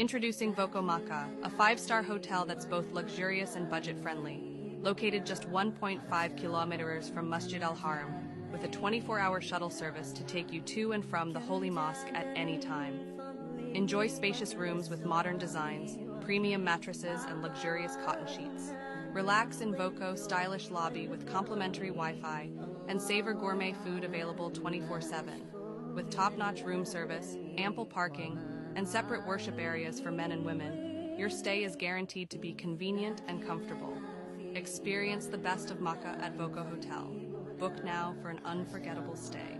Introducing Voco Makkah, a five-star hotel that's both luxurious and budget-friendly. Located just 1.5 kilometers from Masjid al-Haram, with a 24-hour shuttle service to take you to and from the Holy Mosque at any time. Enjoy spacious rooms with modern designs, premium mattresses, and luxurious cotton sheets. Relax in Voco stylish lobby with complimentary Wi-Fi, and savor gourmet food available 24/7. With top-notch room service, ample parking, and separate worship areas for men and women, your stay is guaranteed to be convenient and comfortable. Experience the best of Makkah at Voco Hotel. Book now for an unforgettable stay.